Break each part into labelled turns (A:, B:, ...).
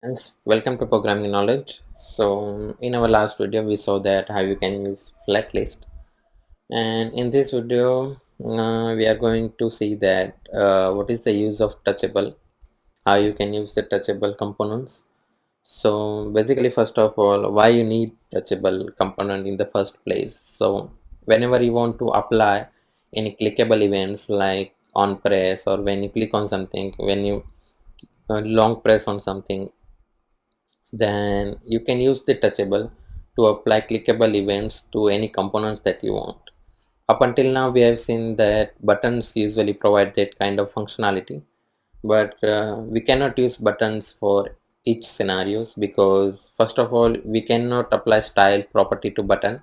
A: Thanks. Welcome to Programming Knowledge. So, in our last video, we saw that how you can use FlatList, and in this video, we are going to see that what is the use of Touchable, how you can use the Touchable components. So, basically, first of all, why you need Touchable component in the first place. So, whenever you want to apply any clickable events like on press, or when you click on something, when you long press on something, then you can use the touchable to apply clickable events to any components that you want. Up until now, we have seen that buttons usually provide that kind of functionality, but we cannot use buttons for each scenarios, because first of all, we cannot apply style property to button.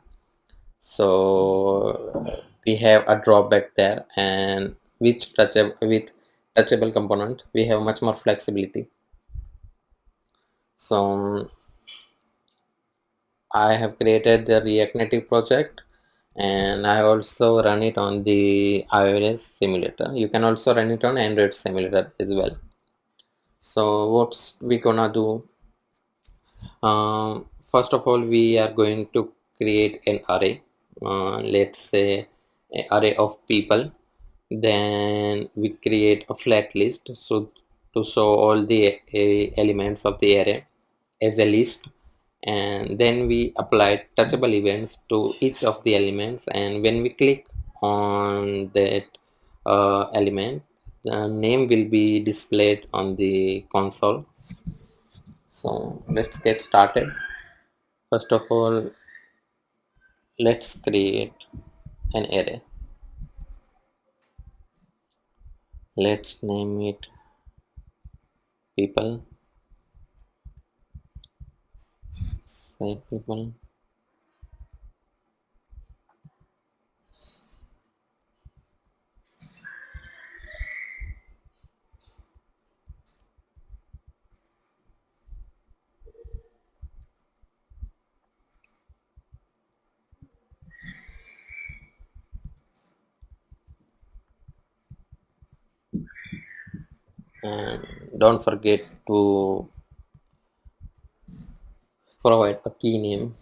A: So we have a drawback there, and with touchable component we have much more flexibility. So I have created the React Native project, and I also run it on the iOS simulator. You can also run it on Android simulator as well. So what's we gonna do? First of all, we are going to create an array. Let's say an array of people. Then we create a flat list, so to show all the elements of the array as a list, and then we apply touchable events to each of the elements, and when we click on that element, the name will be displayed on the console. So let's get started. First of all, let's create an array. Let's name it people. Say people. And don't forget to provide a key name.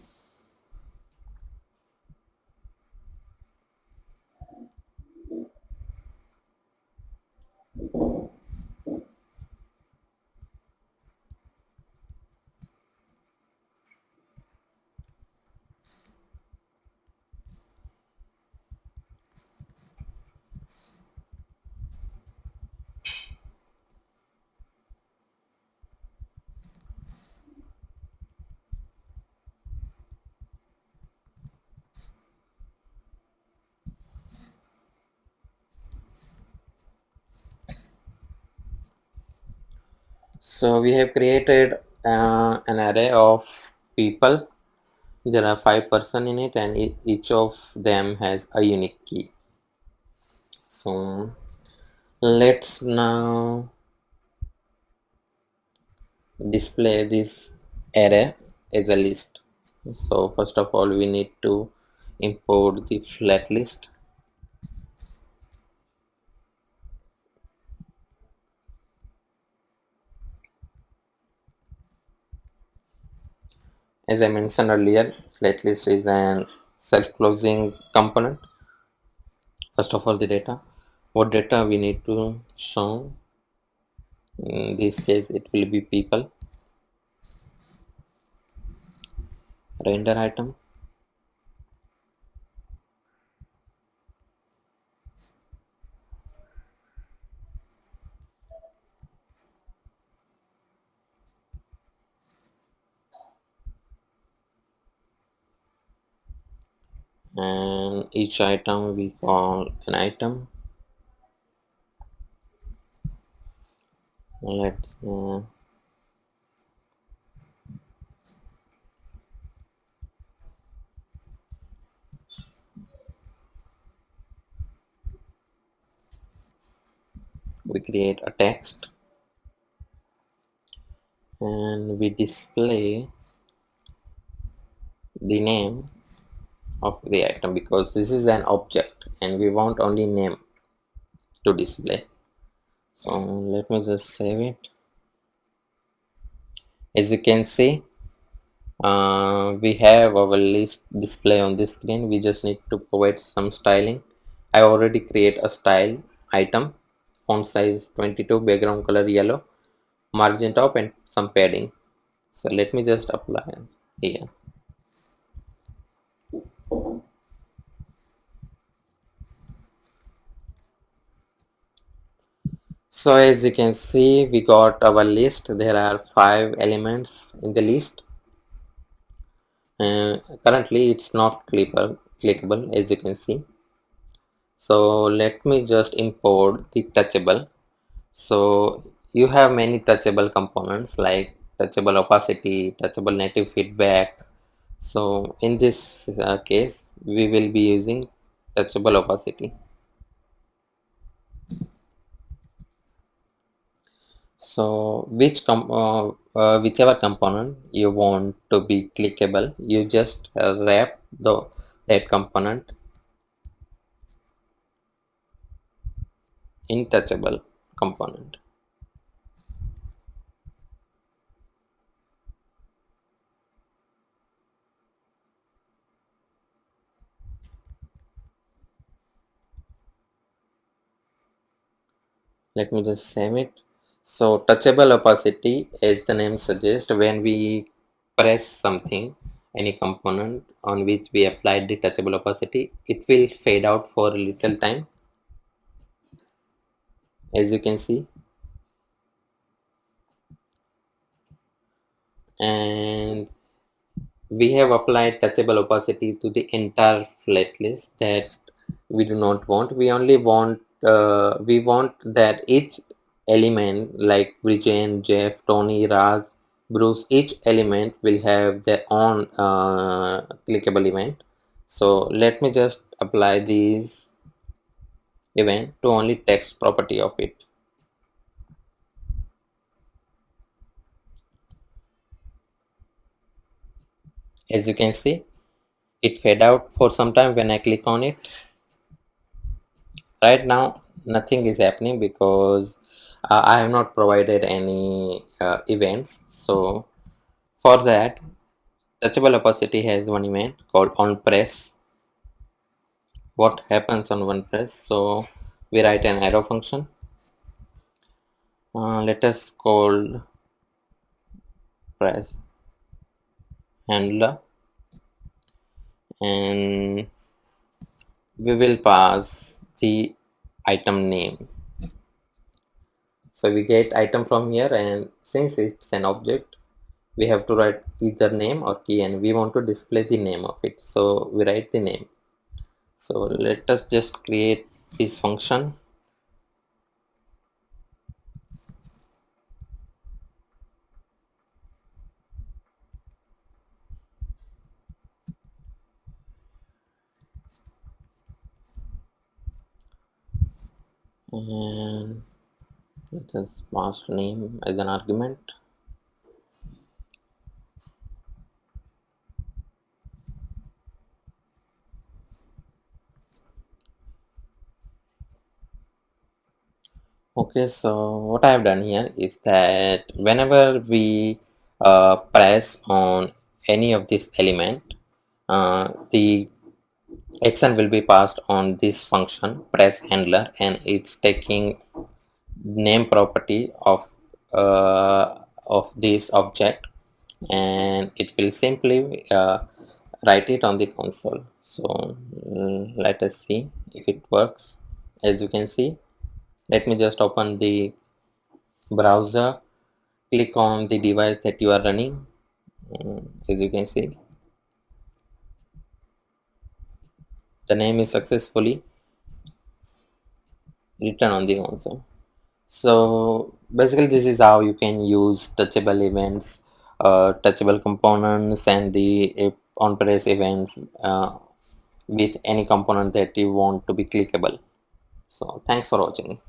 A: So we have created an array of people. There are 5 persons in it, and each of them has a unique key. So let's now display this array as a list. So first of all, we need to import the flat list. As I mentioned earlier, flat list is an self-closing component. First of all, the data. What data we need to show? In this case, it will be people. Render item. And each item we call an item. Let's we create a text, and we display the name of the item, because this is an object and we want only name to display. So let me just save it, As you can see, we have our list display on the screen. We just need to provide some styling. I already create a style item, font size 22, background color yellow, margin top, and some padding. So let me just apply here. So as you can see, we got our list. There are 5 elements in the list. Currently it's not clickable, as you can see. So let me just import the touchable. So you have many touchable components like touchable opacity, touchable native feedback. So in this case we will be using touchable opacity. So whichever component you want to be clickable, you just wrap that component in touchable component. Let me just save it. So touchable opacity, as the name suggests, when we press something, any component on which we applied the touchable opacity, it will fade out for a little time, as you can see. And we have applied touchable opacity to the entire flat list that we do not want. We only want we want that each element like Brijan, Jeff, Tony, Raz, Bruce, each element will have their own clickable event. So let me just apply these event to only text property of it. As you can see, it fade out for some time when I click on it. Right now nothing is happening because I have not provided any events. So for that, touchable opacity has one event called on press. What happens on one press? So we write an arrow function. Let us call press handler, and we will pass the item name. So we get item from here, and since it's an object, we have to write either name or key, and we want to display the name of it, so we write the name. So let us just create this function. And let us pass name as an argument. Okay, so what I have done here is that whenever we press on any of this element, the action will be passed on this function press handler, and it's taking name property of this object, and it will simply write it on the console. So let us see if it works. As you can see, let me just open the browser, click on the device that you are running. As you can see, the name is successfully written on the console. So basically this is how you can use touchable events, touchable components, and the on press events with any component that you want to be clickable. So thanks for watching.